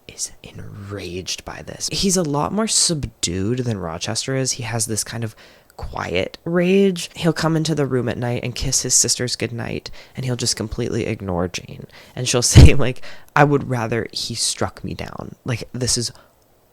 is enraged by this. He's a lot more subdued than Rochester is. He has this kind of quiet rage. He'll come into the room at night and kiss his sisters goodnight, and he'll just completely ignore Jane. And she'll say, like, I would rather he struck me down. Like, this is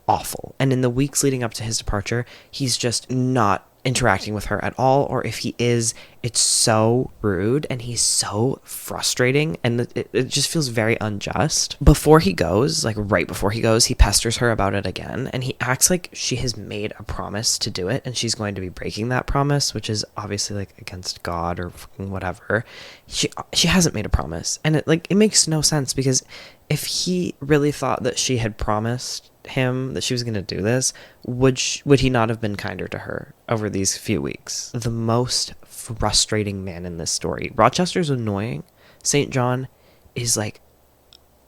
awful. And in the weeks leading up to his departure, he's just not interacting with her at all, or if he is, it's so rude and he's so frustrating, and it just feels very unjust. Before he goes, like right before he goes, he pesters her about it again, and he acts like she has made a promise to do it and she's going to be breaking that promise, which is obviously like against God or whatever. She hasn't made a promise, and it makes no sense, because if he really thought that she had promised him that she was going to do this, would he not have been kinder to her over these few weeks? The most frustrating man in this story. Rochester's annoying. St. John is like,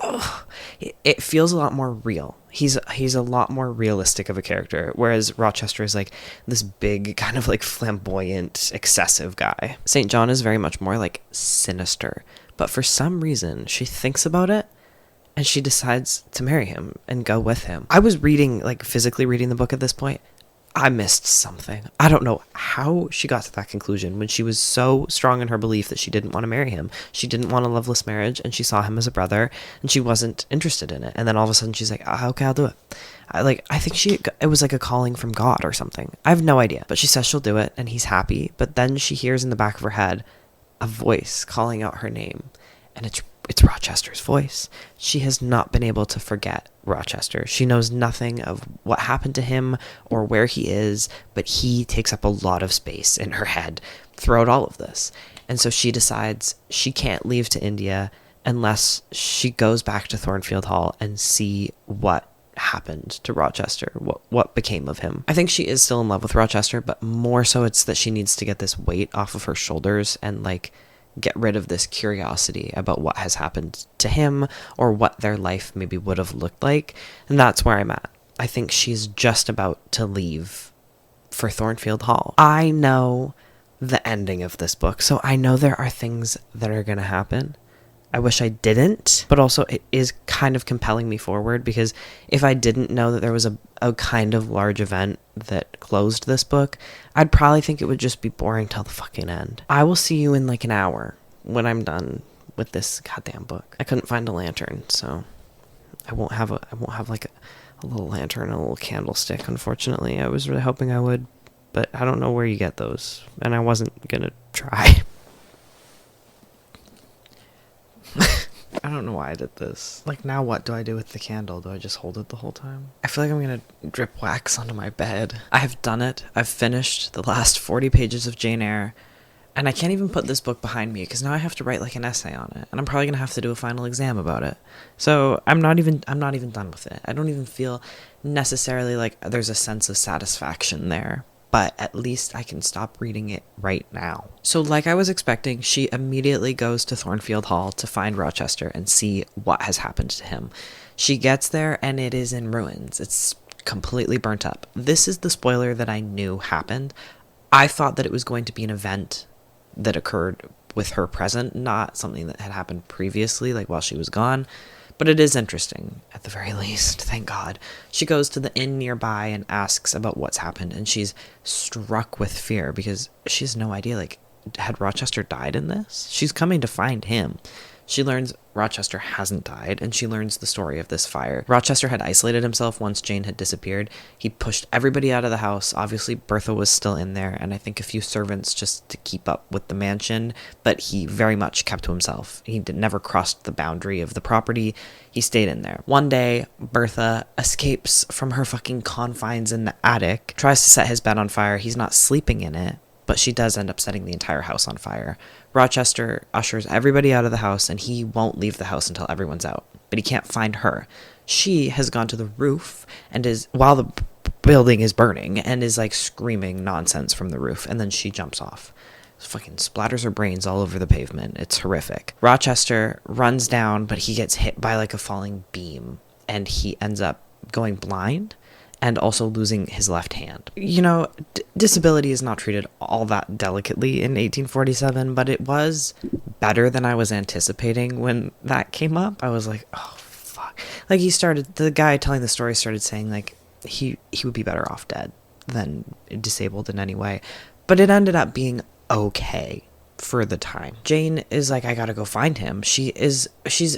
ugh. It feels a lot more real. He's a lot more realistic of a character, whereas Rochester is like this big kind of like flamboyant, excessive guy. St. John is very much more like sinister, but for some reason she thinks about it and she decides to marry him and go with him. I was physically reading the book at this point. I missed something. I don't know how she got to that conclusion when she was so strong in her belief that she didn't want to marry him. She didn't want a loveless marriage, and she saw him as a brother, and she wasn't interested in it. And then all of a sudden she's like, okay, I'll do it. I think it was like a calling from God or something. I have no idea. But she says she'll do it, and he's happy. But then she hears in the back of her head a voice calling out her name, and it's Rochester's voice. She has not been able to forget Rochester. She knows nothing of what happened to him or where he is, but he takes up a lot of space in her head throughout all of this. And so she decides she can't leave to India unless she goes back to Thornfield Hall and see what happened to Rochester, what became of him. I think she is still in love with Rochester, but more so it's that she needs to get this weight off of her shoulders and get rid of this curiosity about what has happened to him or what their life maybe would have looked like. And that's where I'm at. I think she's just about to leave for Thornfield Hall. I know the ending of this book, so I know there are things that are going to happen. I wish I didn't, but also it is kind of compelling me forward, because if I didn't know that there was a kind of large event that closed this book, I'd probably think it would just be boring till the fucking end. I will see you in like an hour when I'm done with this goddamn book. I couldn't find a lantern, so I won't have like a little lantern and a little candlestick, unfortunately. I was really hoping I would, but I don't know where you get those, and I wasn't gonna try. I don't know why I did this. Like, now what do I do with the candle? Do I just hold it the whole time? I feel like I'm gonna drip wax onto my bed. I have done it. I've finished the last 40 pages of Jane Eyre, and I can't even put this book behind me, because now I have to write like an essay on it, and I'm probably gonna have to do a final exam about it. So I'm not even done with it. I don't even feel necessarily like there's a sense of satisfaction there, but at least I can stop reading it right now. So like I was expecting, she immediately goes to Thornfield Hall to find Rochester and see what has happened to him. She gets there and it is in ruins. It's completely burnt up. This is the spoiler that I knew happened. I thought that it was going to be an event that occurred with her present, not something that had happened previously, like while she was gone. But it is interesting, at the very least, thank God. She goes to the inn nearby and asks about what's happened, and she's struck with fear because she has no idea, like, had Rochester died in this? She's coming to find him. She learns Rochester hasn't died, and she learns the story of this fire. Rochester had isolated himself once Jane had disappeared. He pushed everybody out of the house. Obviously, Bertha was still in there, and I think a few servants just to keep up with the mansion, but he very much kept to himself. He never crossed the boundary of the property. He stayed in there. One day, Bertha escapes from her fucking confines in the attic, tries to set his bed on fire. He's not sleeping in it, but she does end up setting the entire house on fire. Rochester ushers everybody out of the house, and he won't leave the house until everyone's out. But he can't find her. She has gone to the roof and is, while the building is burning, and is like screaming nonsense from the roof, and then she jumps off. Fucking splatters her brains all over the pavement. It's horrific. Rochester runs down, but he gets hit by like a falling beam, and he ends up going blind and also losing his left hand. You know, disability is not treated all that delicately in 1847, but it was better than I was anticipating when that came up. I was like, oh, fuck. Like, the guy telling the story started saying, like, he would be better off dead than disabled in any way. But it ended up being okay for the time. Jane is like, I gotta go find him. She's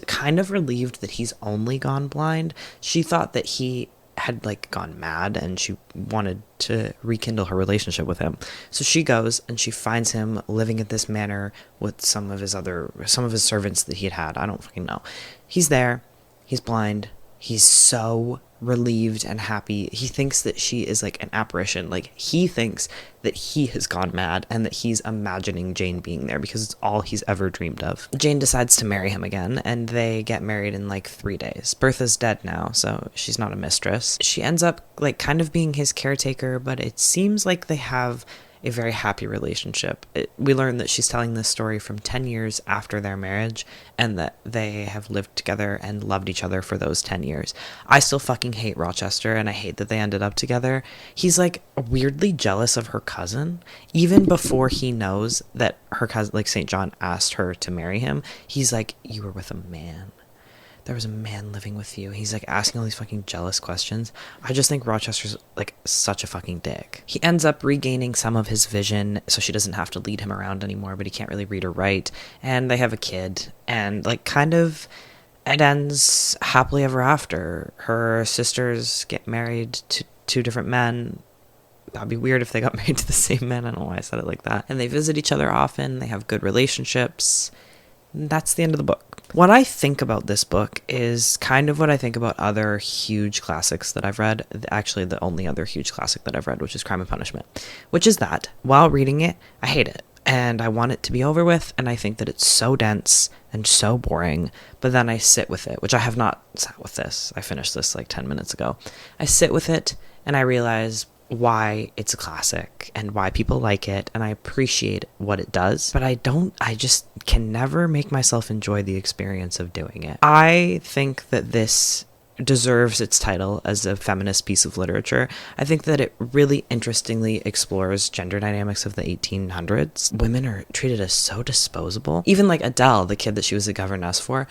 kind of relieved that he's only gone blind. She thought that he had like gone mad and she wanted to rekindle her relationship with him. So she goes and she finds him living at this manor with some of his servants that he had. I don't fucking know. He's there. He's blind. He's so relieved and happy. He thinks that she is like an apparition. Like, he thinks that he has gone mad and that he's imagining Jane being there because it's all he's ever dreamed of. Jane decides to marry him again, and they get married in like 3 days. Bertha's dead now, so she's not a mistress. She ends up like kind of being his caretaker, but it seems like they have a very happy relationship. We learn that she's telling this story from 10 years after their marriage, and that they have lived together and loved each other for those 10 years. I still fucking hate Rochester, and I hate that they ended up together. He's like weirdly jealous of her cousin, even before he knows that her cousin, like St. John, asked her to marry him. He's like, you were with a man. There was a man living with you. He's like asking all these fucking jealous questions. I just think Rochester's like such a fucking dick. He ends up regaining some of his vision, so she doesn't have to lead him around anymore, but he can't really read or write. And they have a kid, and like kind of it ends happily ever after. Her sisters get married to 2 different men. That'd be weird if they got married to the same man. I don't know why I said it like that. And they visit each other often. They have good relationships. That's the end of the book. What I think about this book is kind of what I think about other huge classics that I've read. Actually, the only other huge classic that I've read, which is Crime and Punishment. Which is that, while reading it, I hate it. And I want it to be over with, and I think that it's so dense and so boring. But then I sit with it, which I have not sat with this. I finished this like 10 minutes ago. I sit with it, and I realize why it's a classic and why people like it, and I appreciate what it does, but I just can never make myself enjoy the experience of doing it. I think that this deserves its title as a feminist piece of literature. I think that it really interestingly explores gender dynamics of the 1800s. Women are treated as so disposable. Even like Adele, the kid that she was a governess for,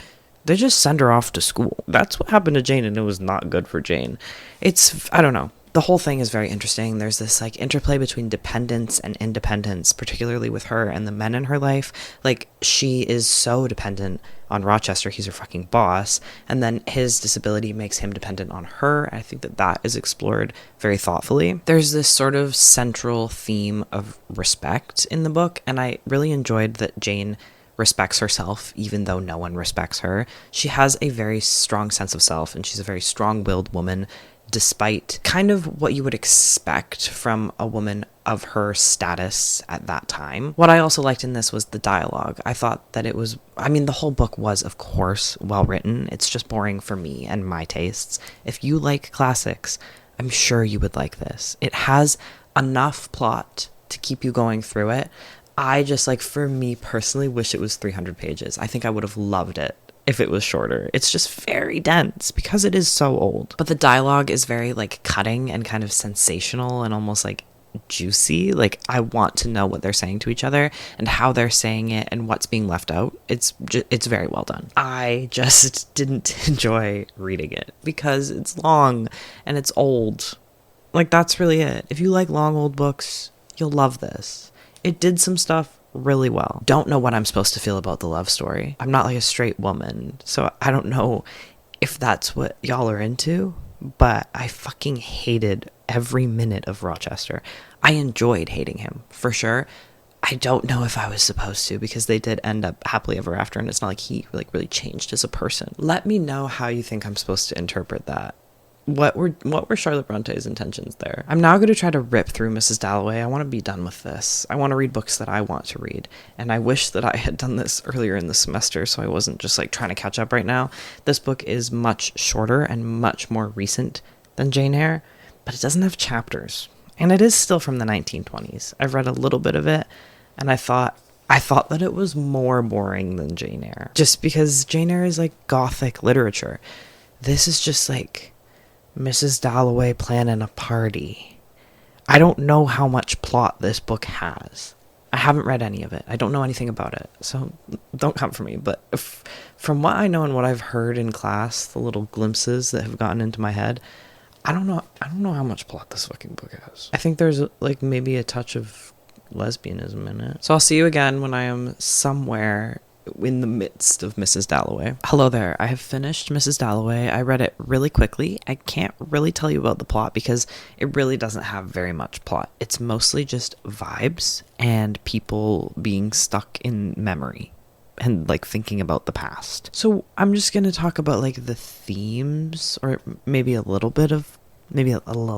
they just send her off to school. That's what happened to Jane, and it was not good for Jane. I don't know. The whole thing is very interesting. There's this like interplay between dependence and independence, particularly with her and the men in her life. Like, she is so dependent on Rochester. He's her fucking boss. And then his disability makes him dependent on her. I think that that is explored very thoughtfully. There's this sort of central theme of respect in the book, and I really enjoyed that Jane respects herself even though no one respects her. She has a very strong sense of self, and she's a very strong-willed woman, despite kind of what you would expect from a woman of her status at that time. What I also liked in this was the dialogue. I thought that it was, I mean, the whole book was, of course, well written. It's just boring for me and my tastes. If you like classics, I'm sure you would like this. It has enough plot to keep you going through it. I just, like, for me personally, wish it was 300 pages. I think I would have loved it if it was shorter. It's just very dense because it is so old. But the dialogue is very, like, cutting and kind of sensational and almost, like, juicy. Like, I want to know what they're saying to each other and how they're saying it and what's being left out. It's very well done. I just didn't enjoy reading it because it's long and it's old. Like, that's really it. If you like long, old books, you'll love this. It did some stuff really well. Don't know what I'm supposed to feel about the love story. I'm not like a straight woman, so I don't know if that's what y'all are into, but I fucking hated every minute of Rochester. I enjoyed hating him, for sure. I don't know if I was supposed to, because they did end up happily ever after, and it's not like he like really changed as a person. Let me know how you think I'm supposed to interpret that. What were Charlotte Bronte's intentions there? I'm now going to try to rip through Mrs. Dalloway. I want to be done with this. I want to read books that I want to read. And I wish that I had done this earlier in the semester so I wasn't just like trying to catch up right now. This book is much shorter and much more recent than Jane Eyre, but it doesn't have chapters. And it is still from the 1920s. I've read a little bit of it, and I thought that it was more boring than Jane Eyre. Just because Jane Eyre is like gothic literature. This is just like Mrs. Dalloway planning a party. I don't know how much plot this book has. I haven't read any of it. I don't know anything about it, so don't come for me. But from what I know and what I've heard in class, the little glimpses that have gotten into my head, I don't know how much plot this fucking book has. I think there's like maybe a touch of lesbianism in it. So I'll see you again when I am somewhere in the midst of Mrs. Dalloway. Hello there. I have finished Mrs. Dalloway. I read it really quickly. I can't really tell you about the plot because it really doesn't have very much plot. It's mostly just vibes and people being stuck in memory and like thinking about the past. So I'm just going to talk about like the themes, or maybe a little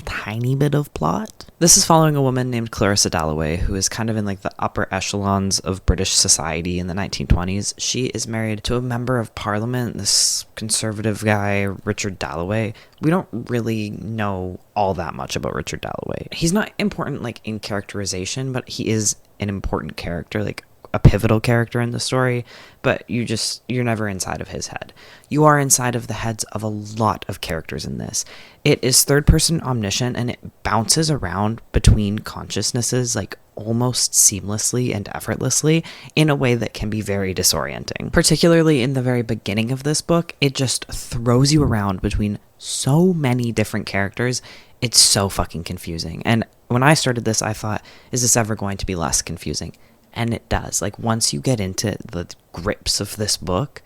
tiny bit of plot. This is following a woman named Clarissa Dalloway, who is kind of in like the upper echelons of British society in the 1920s. She is married to a member of parliament, this conservative guy, Richard Dalloway. We don't really know all that much about Richard Dalloway. He's not important like in characterization, but he is an important character, like a pivotal character in the story, but you're never inside of his head. You are inside of the heads of a lot of characters in this. It is third person omniscient, and it bounces around between consciousnesses like almost seamlessly and effortlessly in a way that can be very disorienting. Particularly in the very beginning of this book, it just throws you around between so many different characters. It's so fucking confusing. And when I started this, I thought, is this ever going to be less confusing? And it does. Like, once you get into the grips of this book,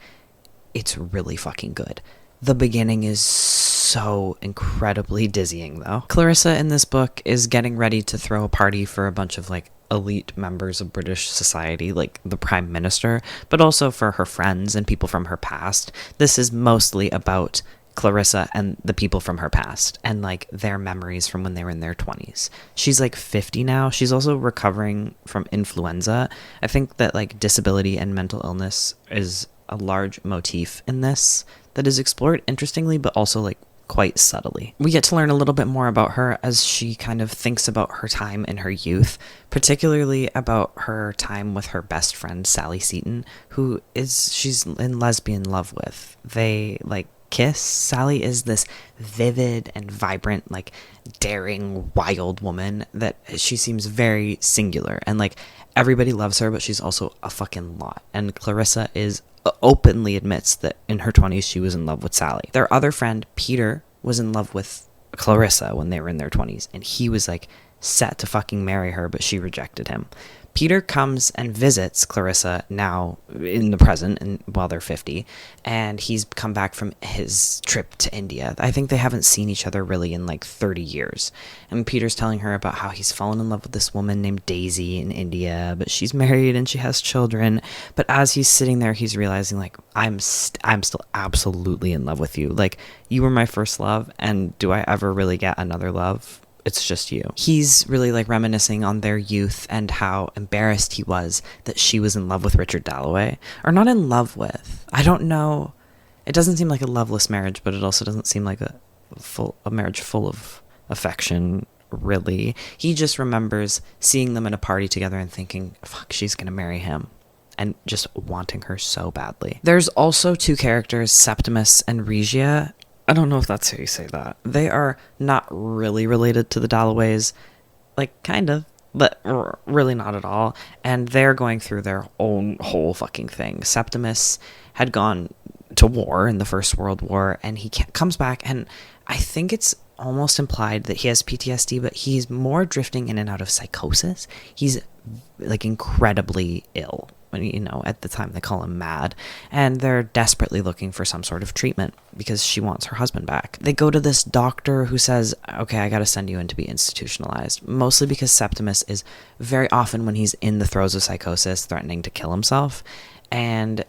it's really fucking good. The beginning is so incredibly dizzying, though. Clarissa in this book is getting ready to throw a party for a bunch of, like, elite members of British society, like the Prime Minister, but also for her friends and people from her past. This is mostly about Clarissa and the people from her past and like their memories from when they were in their 20s. She's like 50 now. She's also recovering from influenza. I think that like disability and mental illness is a large motif in this that is explored interestingly, but also like quite subtly. We get to learn a little bit more about her as she kind of thinks about her time in her youth, particularly about her time with her best friend Sally Seton, she's in lesbian love with. They like kiss, Sally is this vivid and vibrant, like daring, wild woman that she seems very singular, and like everybody loves her, but she's also a fucking lot. And Clarissa is openly admits that in her 20s she was in love with Sally. Their other friend Peter was in love with Clarissa when they were in their 20s, and he was like set to fucking marry her, but she rejected him. Peter comes and visits Clarissa now in the present, and while they're 50, and he's come back from his trip to India. I think they haven't seen each other really in like 30 years. And Peter's telling her about how he's fallen in love with this woman named Daisy in India, but she's married and she has children. But as he's sitting there, he's realizing like, I'm still absolutely in love with you. Like, you were my first love, and do I ever really get another love? It's just you. He's really like reminiscing on their youth and how embarrassed he was that she was in love with Richard Dalloway. Or not in love with. I don't know. It doesn't seem like a loveless marriage, but it also doesn't seem like a marriage full of affection, really. He just remembers seeing them at a party together and thinking, fuck, she's gonna marry him. And just wanting her so badly. There's also two characters, Septimus and Regia. I don't know if that's how you say that. They are not really related to the Dalloways. Like, kind of, but really not at all. And they're going through their own whole fucking thing. Septimus had gone to war in the First World War, and he comes back, and I think it's almost implied that he has PTSD, but he's more drifting in and out of psychosis. He's, like, incredibly ill. You know, at the time they call him mad, and they're desperately looking for some sort of treatment because she wants her husband back. They go to this doctor who says, okay, I gotta send you in to be institutionalized, mostly because Septimus is very often, when he's in the throes of psychosis, threatening to kill himself, and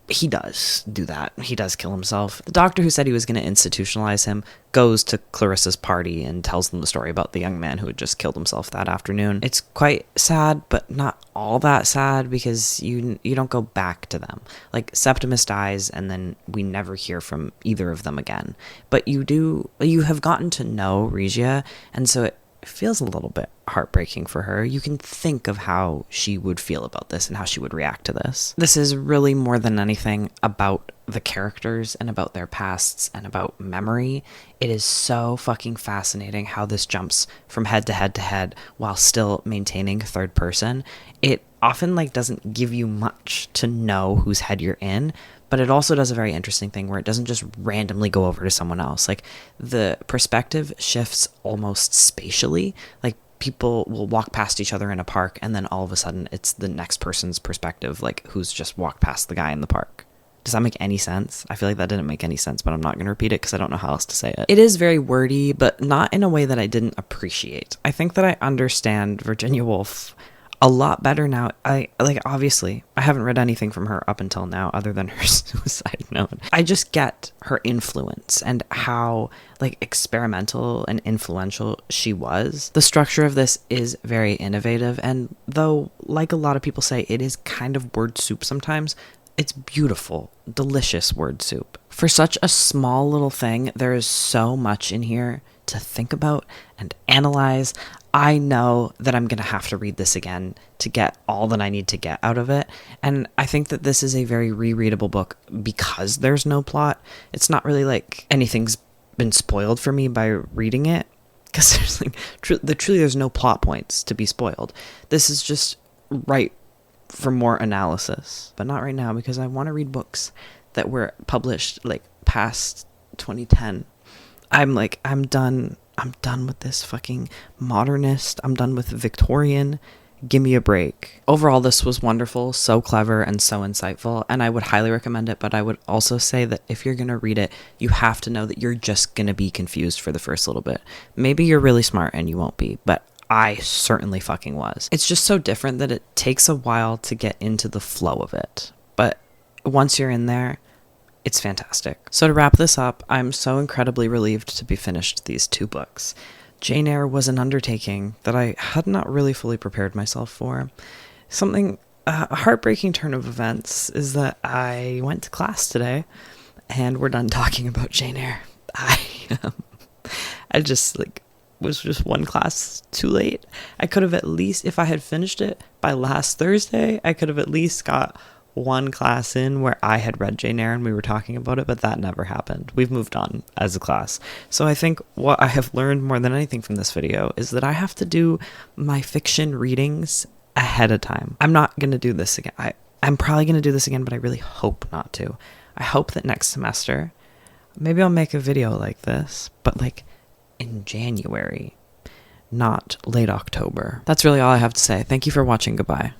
he does do that. He does kill himself. The doctor who said he was going to institutionalize him goes to Clarissa's party and tells them the story about the young man who had just killed himself that afternoon. It's quite sad, but not all that sad, because you don't go back to them. Like, Septimus dies, and then we never hear from either of them again. But you have gotten to know Regia, and so it feels a little bit heartbreaking for her. You can think of how she would feel about this and how she would react to this. This is really more than anything about the characters and about their pasts and about memory. It is so fucking fascinating how this jumps from head to head to head while still maintaining third person. It often like doesn't give you much to know whose head you're in, but it also does a very interesting thing where it doesn't just randomly go over to someone else. Like, the perspective shifts almost spatially. Like, people will walk past each other in a park, and then all of a sudden it's the next person's perspective, like who's just walked past the guy in the park. Does that make any sense? I feel like that didn't make any sense, but I'm not going to repeat it because I don't know how else to say it. It is very wordy, but not in a way that I didn't appreciate. I think that I understand Virginia Woolf a lot better now. Obviously, I haven't read anything from her up until now other than her suicide note. I just get her influence and how, like, experimental and influential she was. The structure of this is very innovative, and though, like a lot of people say, it is kind of word soup sometimes, it's beautiful, delicious word soup. For such a small little thing, there is so much in here to think about and analyze. I know that I'm going to have to read this again to get all that I need to get out of it. And I think that this is a very rereadable book because there's no plot. It's not really like anything's been spoiled for me by reading it, because there's like truly there's no plot points to be spoiled. This is just right for more analysis, but not right now, because I want to read books that were published like past 2010. I'm done with this fucking modernist. I'm done with Victorian. Give me a break. Overall, this was wonderful, so clever, and so insightful, and I would highly recommend it, but I would also say that if you're going to read it, you have to know that you're just going to be confused for the first little bit. Maybe you're really smart and you won't be, but I certainly fucking was. It's just so different that it takes a while to get into the flow of it, but once you're in there, it's fantastic. So to wrap this up, I'm so incredibly relieved to be finished these two books. Jane Eyre was an undertaking that I had not really fully prepared myself for. A heartbreaking turn of events is that I went to class today, and we're done talking about Jane Eyre. I just was just one class too late. I could have at least, if I had finished it by last Thursday, I could have at least got one class in where I had read Jane Eyre and we were talking about it, but that never happened. We've moved on as a class. So I think what I have learned more than anything from this video is that I have to do my fiction readings ahead of time. I'm not going to do this again. I'm probably going to do this again, but I really hope not to. I hope that next semester, maybe I'll make a video like this, but like in January, not late October. That's really all I have to say. Thank you for watching. Goodbye.